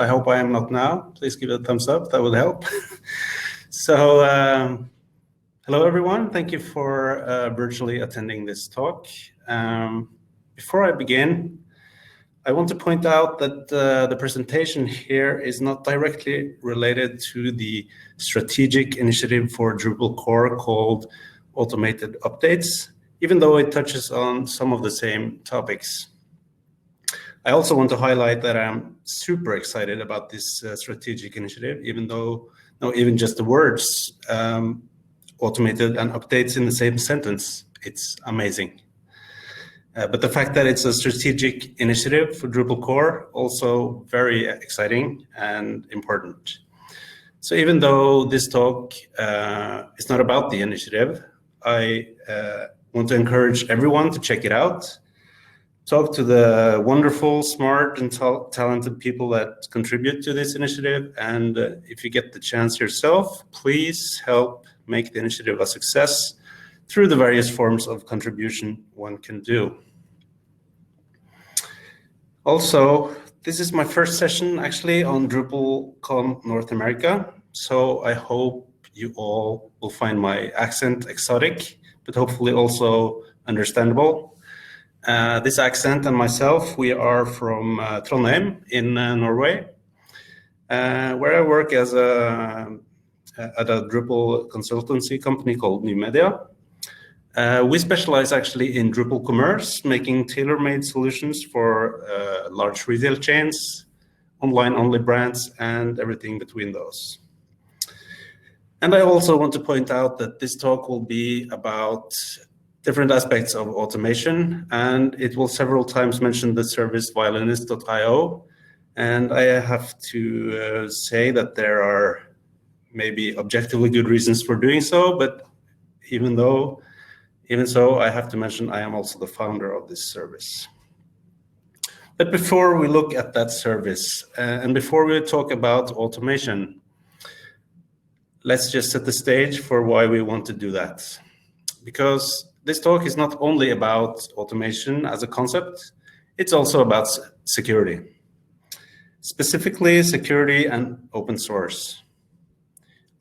I hope I am not now. Please give it a thumbs up, that would help. So, hello everyone, thank you for virtually attending this talk. Before I begin, I want to point out that the presentation here is not directly related to the strategic initiative for Drupal core called Automated Updates, even though it touches on some of the same topics. I also want to highlight that I'm super excited about this strategic initiative, even just the words automated and updates in the same sentence, it's amazing. But the fact that it's a strategic initiative for Drupal core, also very exciting and important. So even though this talk is not about the initiative, I want to encourage everyone to check it out. Talk to the wonderful, smart, and talented people that contribute to this initiative. And if you get the chance yourself, please help make the initiative a success through the various forms of contribution one can do. Also, this is my first session actually on DrupalCon North America. So I hope you all will find my accent exotic, but hopefully also understandable. This accent and myself, we are from Trondheim in Norway, where I work as at a Drupal consultancy company called New Media. We specialize actually in Drupal commerce, making tailor-made solutions for large retail chains, online-only brands, and everything between those. And I also want to point out that this talk will be about different aspects of automation, and it will several times mention the service Violinist Io. And I have to say that there are maybe objectively good reasons for doing so, but even so, I have to mention I am also the founder of this service. But before we look at that service, and before we talk about automation, let's just set the stage for why we want to do that. Because this talk is not only about automation as a concept, it's also about security. Specifically, security and open source.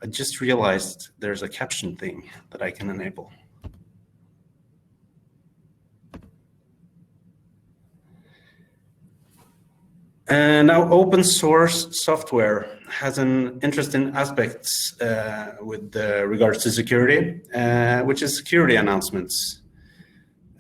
I just realized there's a caption thing that I can enable. And now open source software has an interesting aspect with regards to security, which is security announcements.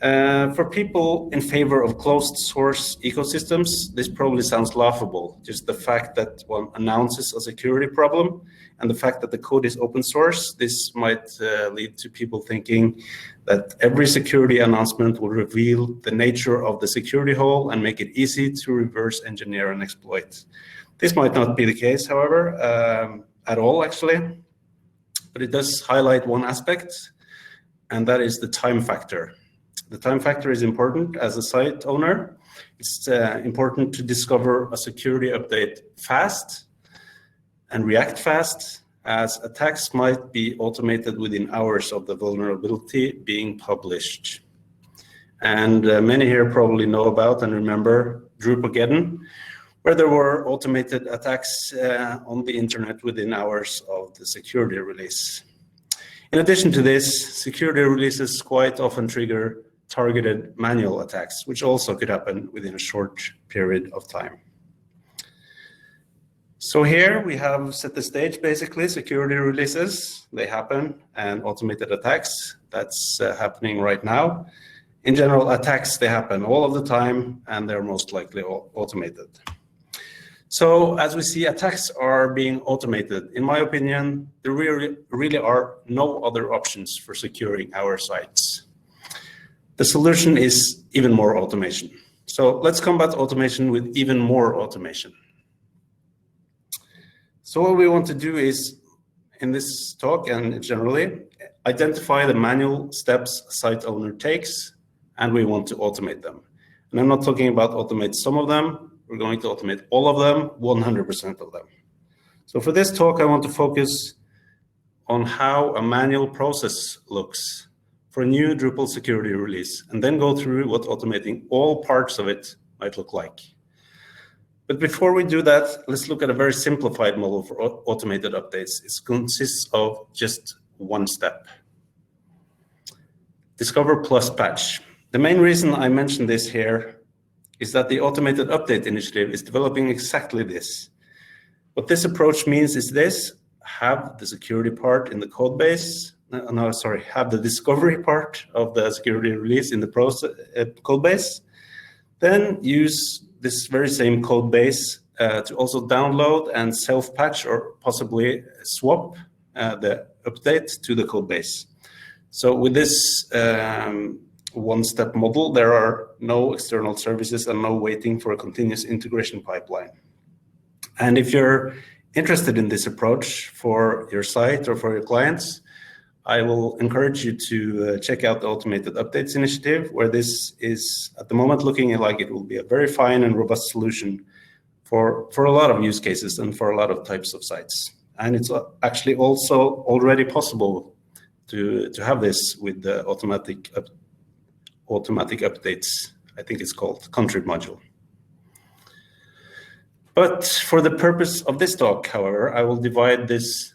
For people in favor of closed source ecosystems, this probably sounds laughable. Just the fact that one announces a security problem and the fact that the code is open source, this might lead to people thinking that every security announcement will reveal the nature of the security hole and make it easy to reverse engineer and exploit. This might not be the case, however, at all actually, but it does highlight one aspect, and that is the time factor. The time factor is important as a site owner. It's important to discover a security update fast and react fast, as attacks might be automated within hours of the vulnerability being published. And many here probably know about and remember Drupalgeddon, where there were automated attacks on the internet within hours of the security release. In addition to this, security releases quite often trigger targeted manual attacks, which also could happen within a short period of time. So here we have set the stage, basically, security releases, they happen, and automated attacks, that's happening right now. In general, attacks, they happen all of the time, and they're most likely automated. So as we see, attacks are being automated. In my opinion, there really are no other options for securing our sites. The solution is even more automation. So let's combat automation with even more automation. So what we want to do is, in this talk and generally, identify the manual steps a site owner takes, and we want to automate them. And I'm not talking about automate some of them, we're going to automate all of them, 100% of them. So for this talk, I want to focus on how a manual process looks for a new Drupal security release, and then go through what automating all parts of it might look like. But before we do that, let's look at a very simplified model for automated updates. It consists of just one step. Discover plus patch. The main reason I mention this here is that the Automated Update Initiative is developing exactly this. What this approach means is this: have the security part in the code base, have the discovery part of the security release in the code base, then use this very same code base to also download and self-patch or possibly swap the update to the code base. So with this one-step model, there are no external services and no waiting for a continuous integration pipeline. And if you're interested in this approach for your site or for your clients, I will encourage you to check out the Automated Updates Initiative, where this is at the moment looking like it will be a very fine and robust solution for a lot of use cases and for a lot of types of sites. And it's actually also already possible to have this with the automatic updates, I think it's called, contrib module. But for the purpose of this talk, however, I will divide this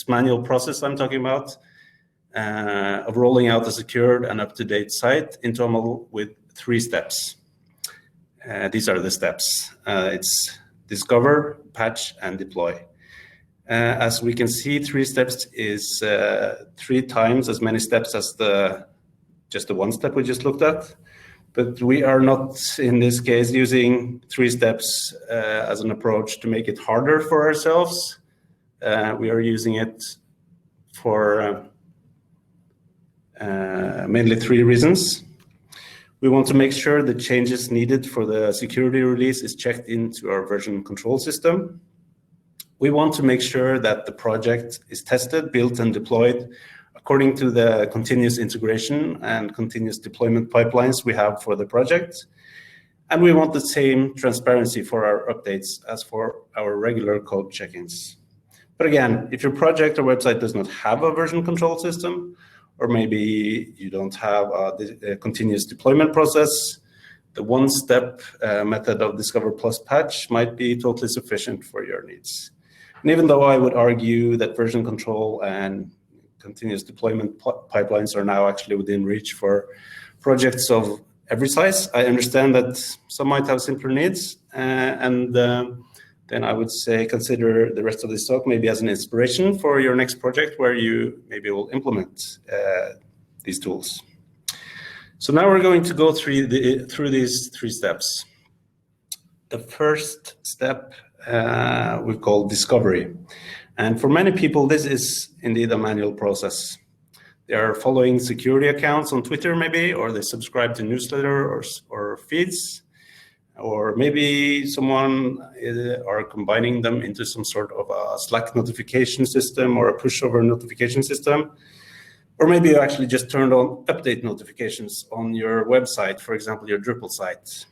manual process I'm talking about of rolling out a secured and up-to-date site into a model with 3 steps. These are the steps. It's discover, patch, and deploy. As we can see, 3 steps is 3 times as many steps as just the one step we just looked at. But we are not, in this case, using 3 steps as an approach to make it harder for ourselves. We are using it for mainly 3 reasons. We want to make sure the changes needed for the security release is checked into our version control system. We want to make sure that the project is tested, built, and deployed according to the continuous integration and continuous deployment pipelines we have for the project. And we want the same transparency for our updates as for our regular code check-ins. But again, if your project or website does not have a version control system, or maybe you don't have a continuous deployment process, the one-step method of discover plus patch might be totally sufficient for your needs. And even though I would argue that version control and continuous deployment pipelines are now actually within reach for projects of every size, I understand that some might have simpler needs. Then I would say consider the rest of this talk maybe as an inspiration for your next project where you maybe will implement these tools. So now we're going to go through these 3 steps. The first step we've called discovery. And for many people, this is indeed a manual process. They are following security accounts on Twitter maybe, or they subscribe to newsletter or feeds, or maybe someone are combining them into some sort of a Slack notification system or a pushover notification system. Or maybe you actually just turned on update notifications on your website, for example, your Drupal site.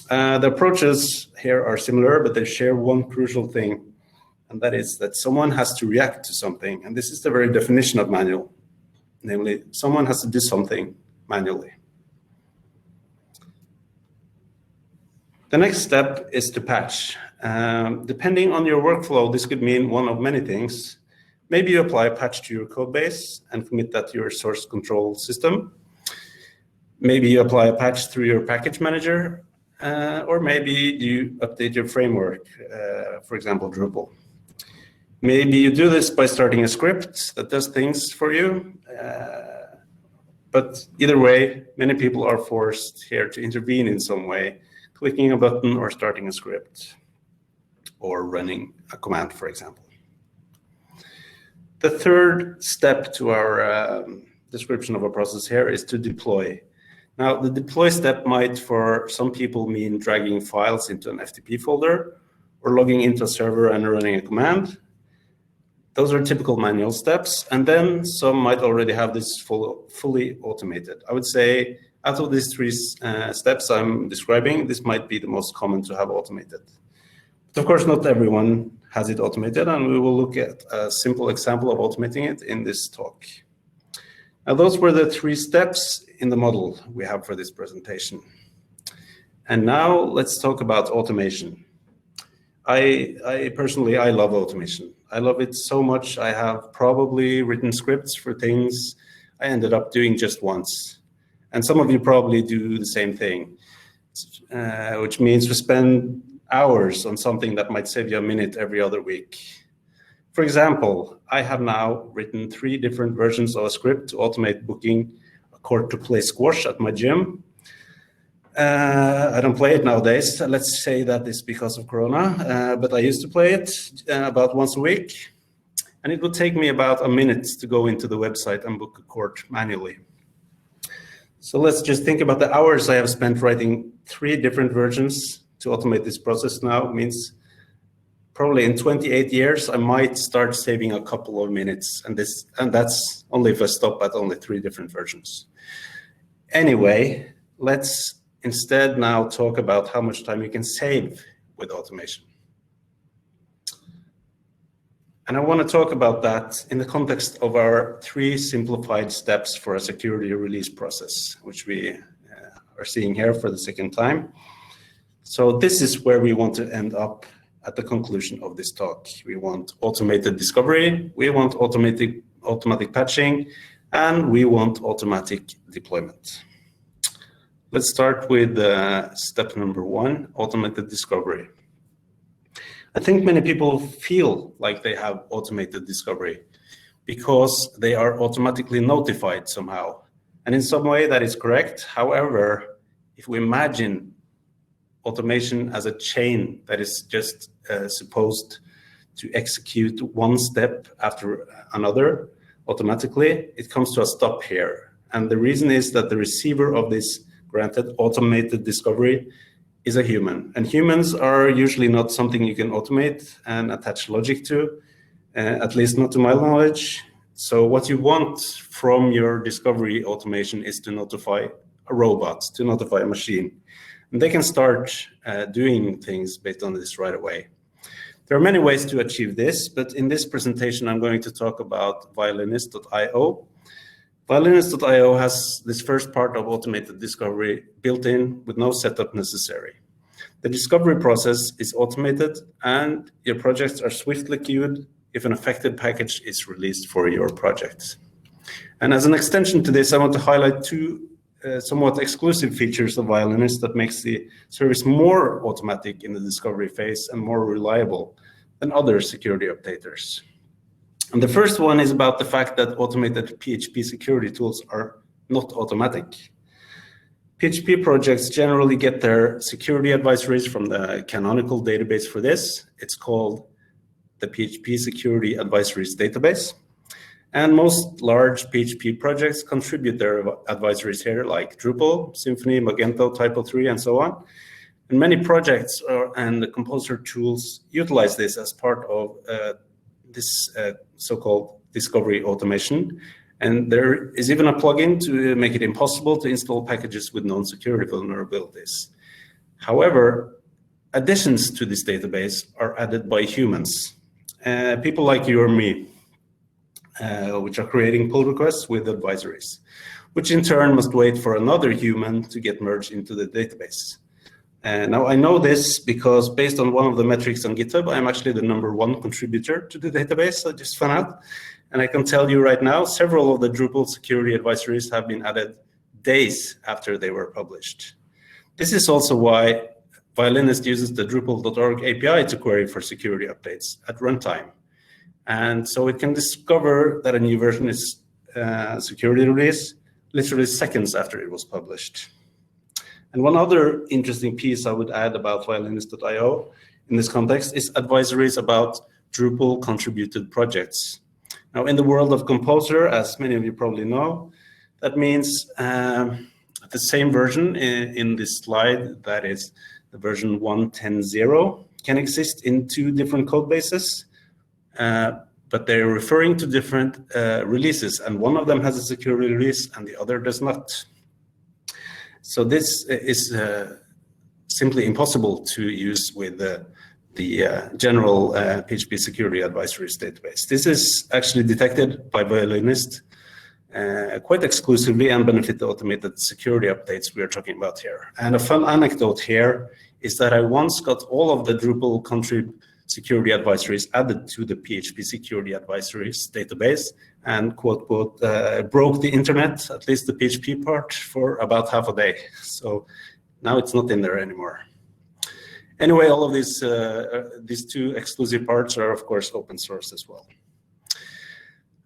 The approaches here are similar, but they share one crucial thing, and that is that someone has to react to something. And this is the very definition of manual, namely, someone has to do something manually. The next step is to patch. Depending on your workflow, this could mean one of many things. Maybe you apply a patch to your code base and commit that to your source control system. Maybe you apply a patch through your package manager, or maybe you update your framework, for example, Drupal. Maybe you do this by starting a script that does things for you. But either way, many people are forced here to intervene in some way, clicking a button or starting a script or running a command, for example. The third step to our description of a process here is to deploy. Now, the deploy step might, for some people, mean dragging files into an FTP folder or logging into a server and running a command. Those are typical manual steps, and then some might already have this fully automated. I would say out of these 3 steps I'm describing, this might be the most common to have automated. But of course, not everyone has it automated, and we will look at a simple example of automating it in this talk. Now, those were the 3 steps in the model we have for this presentation. And now let's talk about automation. I personally, I love automation. I love it so much. I have probably written scripts for things I ended up doing just once. And some of you probably do the same thing, which means we spend hours on something that might save you a minute every other week. For example, I have now written 3 different versions of a script to automate booking a court to play squash at my gym. I don't play it nowadays. Let's say that it's because of Corona, but I used to play it about once a week. And it would take me about a minute to go into the website and book a court manually. So let's just think about the hours I have spent writing 3 different versions to automate this process now. It means probably in 28 years, I might start saving a couple of minutes. And that's only if I stop at only 3 different versions. Anyway, let's instead now talk about how much time you can save with automation. And I want to talk about that in the context of our 3 simplified steps for a security release process, which we are seeing here for the second time. So this is where we want to end up at the conclusion of this talk. We want automated discovery, we want automatic patching, and we want automatic deployment. Let's start with step number 1, automated discovery. I think many people feel like they have automated discovery because they are automatically notified somehow. And in some way that is correct. However, if we imagine automation as a chain that is just supposed to execute one step after another automatically, it comes to a stop here. And the reason is that the receiver of this granted automated discovery is a human. And humans are usually not something you can automate and attach logic to, at least not to my knowledge. So what you want from your discovery automation is to notify a robot, to notify a machine. And they can start doing things based on this right away. There are many ways to achieve this, but in this presentation, I'm going to talk about Violinist.io. Violinist.io has this first part of automated discovery built in with no setup necessary. The discovery process is automated and your projects are swiftly queued if an affected package is released for your project. And as an extension to this, I want to highlight 2 somewhat exclusive features of Violinist that makes the service more automatic in the discovery phase and more reliable than other security updaters. And the first one is about the fact that automated PHP security tools are not automatic. PHP projects generally get their security advisories from the canonical database for this. It's called the PHP Security Advisories Database. And most large PHP projects contribute their advisories here, like Drupal, Symfony, Magento, Typo3, and so on. And many projects and the Composer tools utilize this as part of this so-called discovery automation. And there is even a plugin to make it impossible to install packages with known security vulnerabilities. However, additions to this database are added by humans, people like you or me, which are creating pull requests with advisories, which in turn must wait for another human to get merged into the database. Now I know this because based on one of the metrics on GitHub, I'm actually the #1 contributor to the database. I just found out. And I can tell you right now, several of the Drupal security advisories have been added days after they were published. This is also why Violinist uses the Drupal.org API to query for security updates at runtime. And so it can discover that a new version is security release literally seconds after it was published. And one other interesting piece I would add about Violinist.io in this context is advisories about Drupal contributed projects. Now, in the world of Composer, as many of you probably know, that means the same version in this slide, that is the version 1.10.0, can exist in 2 different code bases, but they're referring to different releases, and one of them has a security release and the other does not. So this is simply impossible to use with the general PHP security advisories database. This is actually detected by Violinist quite exclusively and benefit the automated security updates we are talking about here. And a fun anecdote here is that I once got all of the Drupal contrib security advisories added to the PHP security advisories database and quote, quote, broke the internet, at least the PHP part, for about half a day. So now it's not in there anymore. Anyway, all of these two exclusive parts are, of course, open source as well.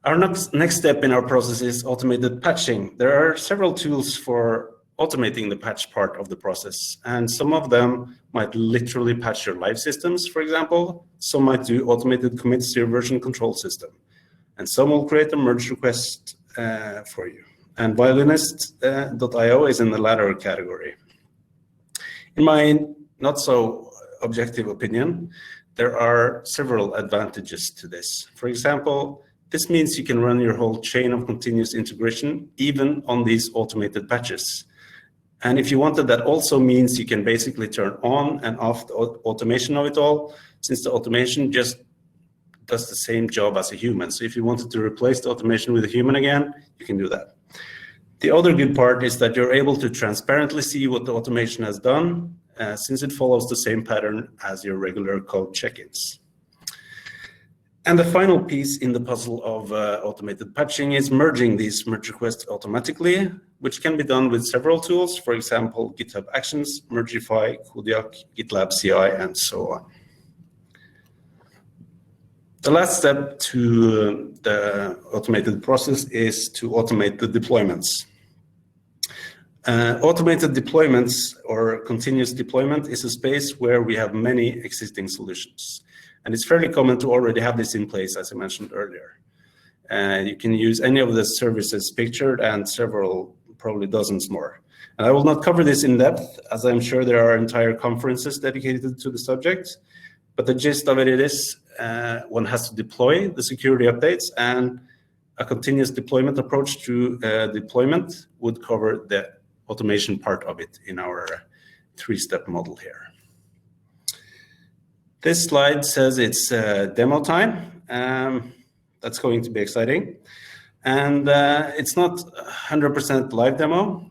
Our next step in our process is automated patching. There are several tools for automating the patch part of the process, and some of them might literally patch your live systems, for example. Some might do automated commits to your version control system, and some will create a merge request for you. And Violinist Io is in the latter category. In my not so objective opinion, there are several advantages to this. For example, this means you can run your whole chain of continuous integration even on these automated patches. And if you wanted, that also means you can basically turn on and off the automation of it all, since the automation just does the same job as a human. So if you wanted to replace the automation with a human again, you can do that. The other good part is that you're able to transparently see what the automation has done, since it follows the same pattern as your regular code check-ins. And the final piece in the puzzle of automated patching is merging these merge requests automatically, which can be done with several tools, for example, GitHub Actions, Mergify, Kodiak, Gitlab Ci, and so on. The last step to the automated process is to automate the deployments. Automated deployments or continuous deployment is a space where we have many existing solutions. And it's fairly common to already have this in place, as I mentioned earlier. You can use any of the services pictured and several, probably dozens more. And I will not cover this in depth, as I'm sure there are entire conferences dedicated to the subject. But the gist of it is one has to deploy the security updates, and a continuous deployment approach to deployment would cover the automation part of it in our three-step model here. This slide says it's demo time. That's going to be exciting. And it's not 100% live demo,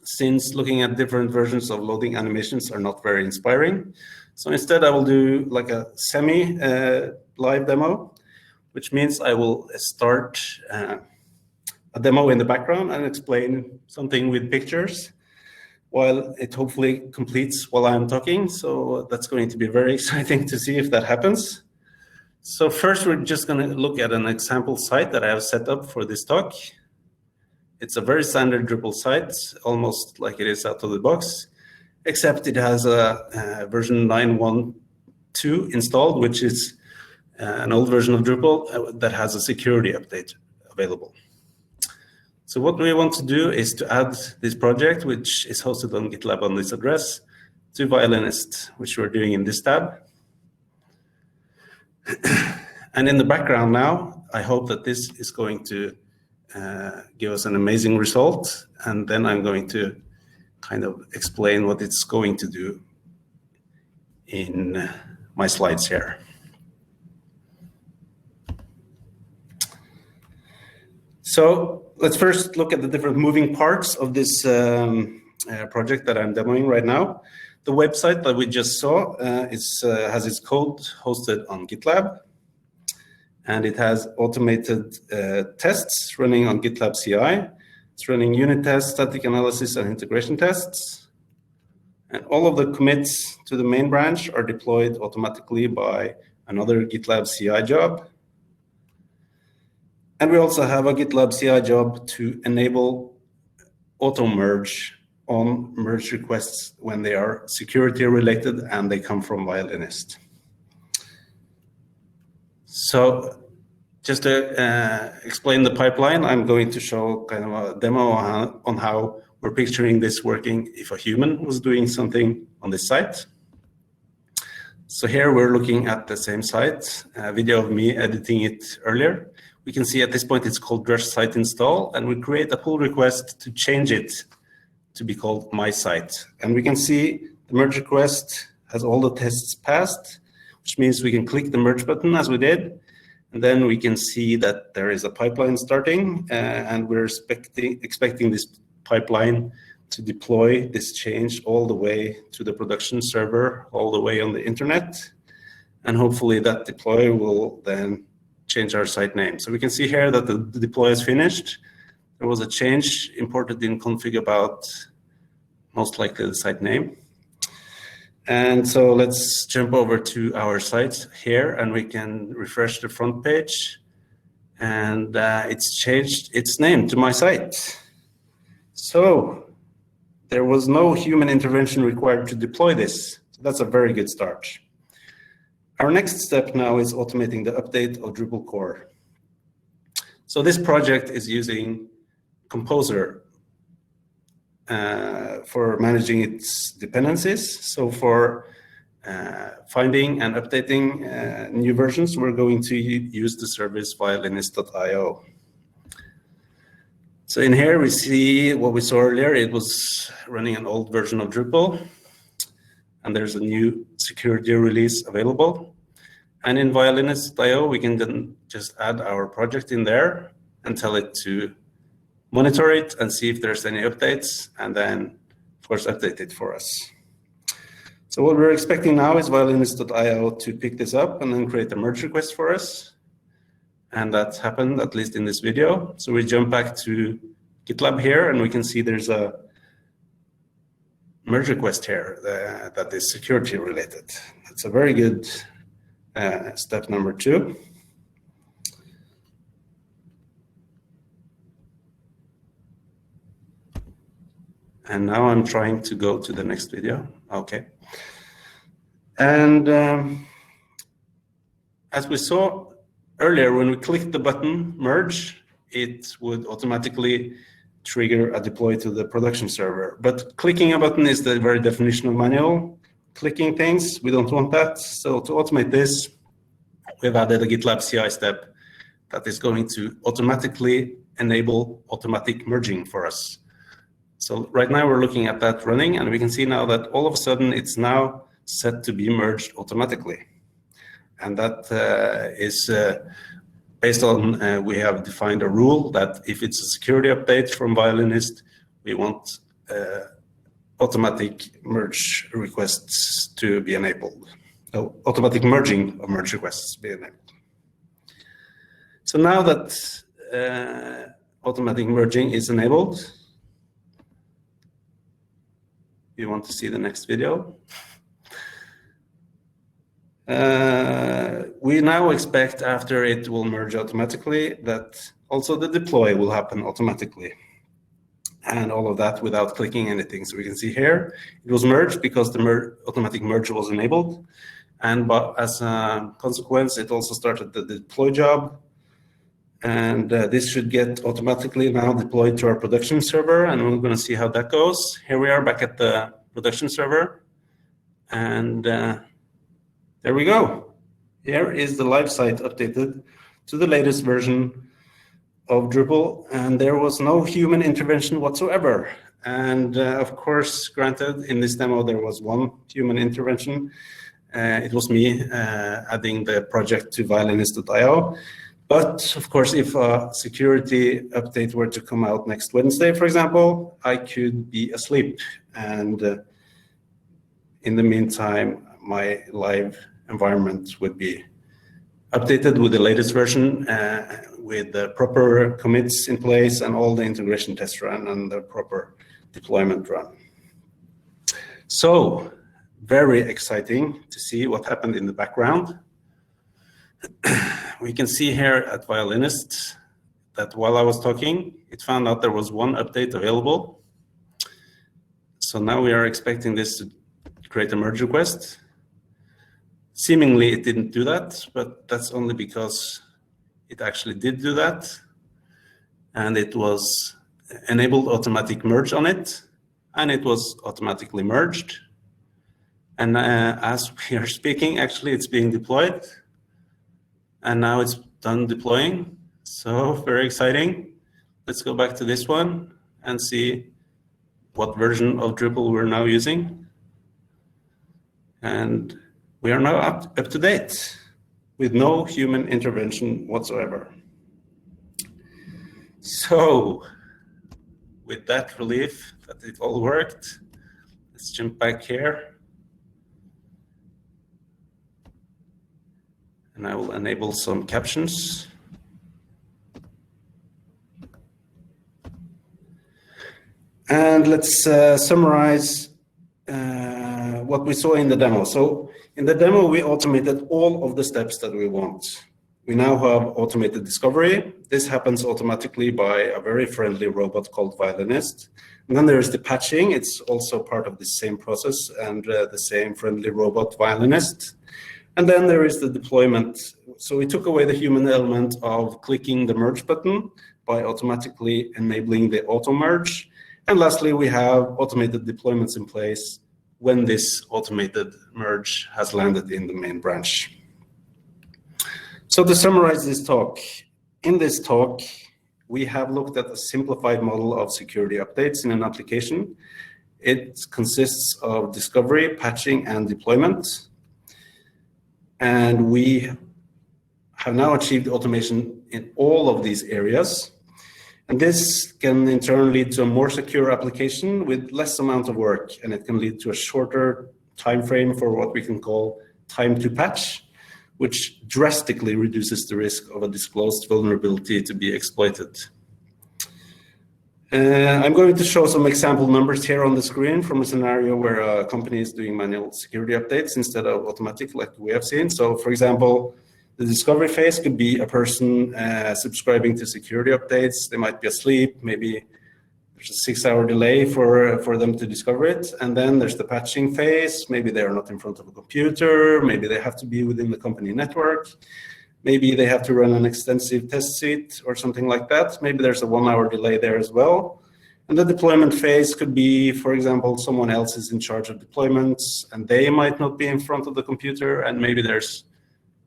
since looking at different versions of loading animations are not very inspiring. So instead, I will do like a semi-live demo, which means I will start a demo in the background and explain something with pictures while it hopefully completes while I'm talking. So that's going to be very exciting to see if that happens. So first, we're just going to look at an example site that I have set up for this talk. It's a very standard Drupal site, almost like it is out of the box, except it has a version 9.1.2 installed, which is an old version of Drupal that has a security update available. So what we want to do is to add this project, which is hosted on GitLab on this address, to Violinist, which we're doing in this tab. And in the background now, I hope that this is going to give us an amazing result. And then I'm going to kind of explain what it's going to do in my slides here. So let's first look at the different moving parts of this project that I'm demoing right now. The website that we just saw has its code hosted on GitLab, and it has automated tests running on GitLab Ci. It's running unit tests, static analysis, and integration tests. And all of the commits to the main branch are deployed automatically by another GitLab Ci job. And we also have a GitLab Ci job to enable auto merge on merge requests when they are security related and they come from Violinist. So just to explain the pipeline, I'm going to show kind of a demo on how we're picturing this working if a human was doing something on this site. So here we're looking at the same site, a video of me editing it earlier. We can see at this point it's called Drush site install, and we create a pull request to change it to be called my site. And we can see the merge request has all the tests passed, which means we can click the merge button as we did. And then we can see that there is a pipeline starting, and we're expecting this pipeline to deploy this change all the way to the production server, all the way on the internet. And hopefully that deploy will then change our site name. So we can see here that the deploy is finished. There was a change imported in config about most likely the site name. And so let's jump over to our site here, and we can refresh the front page. And it's changed its name to my site. So there was no human intervention required to deploy this. So that's a very good start. Our next step now is automating the update of Drupal core. So this project is using Composer for managing its dependencies. So for finding and updating new versions, we're going to use the service Violinist.io. So in here, we see what we saw earlier. It was running an old version of Drupal, and there's a new security release available. And in Violinist.io, we can then just add our project in there and tell it to monitor it and see if there's any updates, and then, of course, update it for us. So what we're expecting now is Violinist.io to pick this up and then create a merge request for us. And that's happened, at least in this video. So we jump back to GitLab here, and we can see there's a merge request here that is security related. That's a very good step number 2. And now I'm trying to go to the next video. Okay. And as we saw earlier, when we clicked the button merge, it would automatically trigger a deploy to the production server. But clicking a button is the very definition of manual. Clicking things, we don't want that. So to automate this, we've added a Gitlab Ci step that is going to automatically enable automatic merging for us. So right now we're looking at that running, and we can see now that all of a sudden it's now set to be merged automatically. And that is based on, we have defined a rule that if it's a security update from Violinist, we want automatic merge requests to be enabled. So automatic merging of merge requests to be enabled. So now that automatic merging is enabled, you want to see the next video. We now expect, after it will merge automatically, that also the deploy will happen automatically. And all of that without clicking anything. So we can see here, it was merged because the automatic merge was enabled. And as a consequence, it also started the deploy job. And this should get automatically now deployed to our production server. And we're going to see how that goes. Here we are back at the production server. And there we go. Here is the live site updated to the latest version of Drupal, and there was no human intervention whatsoever. And of course, granted, in this demo, there was one human intervention. It was me adding the project to Violinist.io. But of course, if a security update were to come out next Wednesday, for example, I could be asleep. And in the meantime, my live environment would be updated with the latest version, with the proper commits in place and all the integration tests run and the proper deployment run. So very exciting to see what happened in the background. We can see here at Violinist that while I was talking, it found out there was one update available. So now we are expecting this to create a merge request. Seemingly it didn't do that, but that's only because it actually did do that. And it was enabled automatic merge on it, and it was automatically merged. And as we are speaking, actually it's being deployed. And now it's done deploying. So very exciting. Let's go back to this one and see what version of Drupal we're now using. And we are now up to date with no human intervention whatsoever. So with that relief that it all worked. Let's jump back here. And I will enable some captions. And let's summarize what we saw in the demo. So in the demo, we automated all of the steps that we want. We now have automated discovery. This happens automatically by a very friendly robot called Violinist. And then there is the patching. It's also part of the same process and the same friendly robot Violinist. And then there is the deployment. So we took away the human element of clicking the merge button by automatically enabling the auto merge. And lastly, we have automated deployments in place when this automated merge has landed in the main branch. So to summarize this talk, in this talk, we have looked at a simplified model of security updates in an application. It consists of discovery, patching, and deployment. And we have now achieved automation in all of these areas. And this can in turn lead to a more secure application with less amount of work, and it can lead to a shorter time frame for what we can call time to patch, which drastically reduces the risk of a disclosed vulnerability to be exploited. I'm going to show some example numbers here on the screen from a scenario where a company is doing manual security updates instead of automatic like we have seen. So for example, the discovery phase could be a person subscribing to security updates. They might be asleep, maybe there's a 6-hour delay for them to discover it. And then there's the patching phase. Maybe they're not in front of a computer. Maybe they have to be within the company network. Maybe they have to run an extensive test suite or something like that. Maybe there's a 1-hour delay there as well. And the deployment phase could be, for example, someone else is in charge of deployments and they might not be in front of the computer, and maybe there's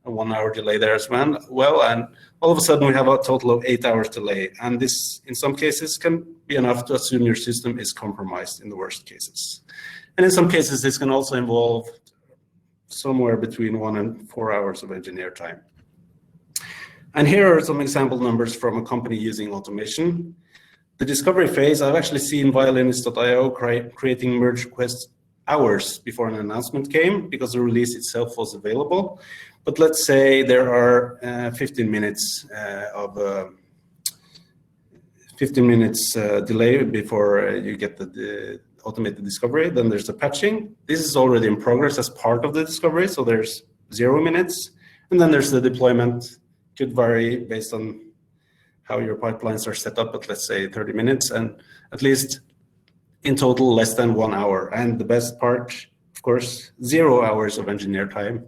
a 1-hour delay there as well. And all of a sudden we have a total of 8 hours delay. And this, in some cases, can be enough to assume your system is compromised in the worst cases. And in some cases, this can also involve somewhere between 1 and 4 hours of engineer time. And here are some example numbers from a company using automation. The discovery phase, I've actually seen Violinist.io creating merge requests hours before an announcement came because the release itself was available. But let's say there are 15 minutes delay before you get the automated discovery. Then there's the patching. This is already in progress as part of the discovery, so there's 0 minutes. And then there's the deployment. Could vary based on how your pipelines are set up, but let's say 30 minutes, and at least in total less than 1 hour. And the best part, of course, 0 hours of engineer time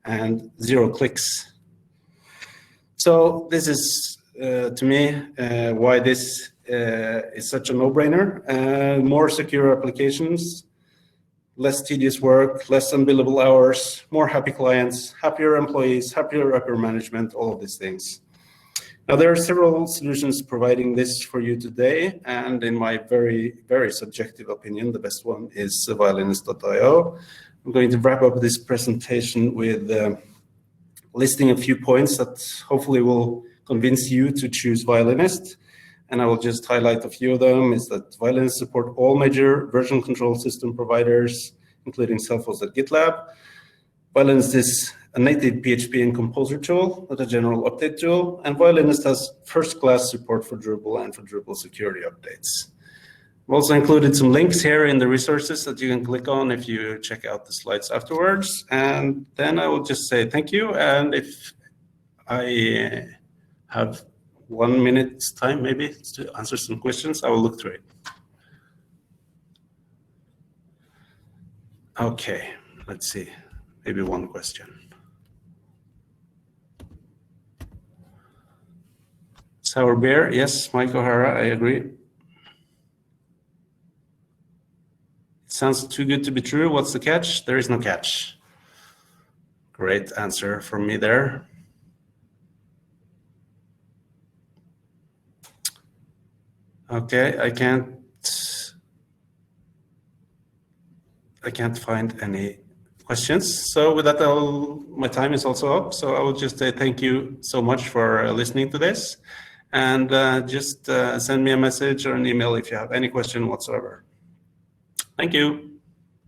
and 0 clicks. So this is, to me, why this is such a no-brainer. More secure applications, less tedious work, less unbillable hours, more happy clients, happier employees, happier upper management, all of these things. Now, there are several solutions providing this for you today, and in my very, very subjective opinion, the best one is Violinist.io. I'm going to wrap up this presentation with listing a few points that hopefully will convince you to choose Violinist. And I will just highlight a few of them. Is that Violinist support all major version control system providers, including self-hosted GitLab. Violinist is a native PHP and Composer tool, not a general update tool. And Violinist has first-class support for Drupal and for Drupal security updates. I've also included some links here in the resources that you can click on if you check out the slides afterwards. And then I will just say thank you. And if I have 1 minute's time, maybe, to answer some questions, I will look through it. Okay, let's see. Maybe one question. Sour beer, yes, Mike O'Hara, I agree. It sounds too good to be true. What's the catch? There is no catch. Great answer from me there. Okay, I can't find any questions. So with that, my time is also up. So I will just say thank you so much for listening to this. And just send me a message or an email if you have any question whatsoever. Thank you.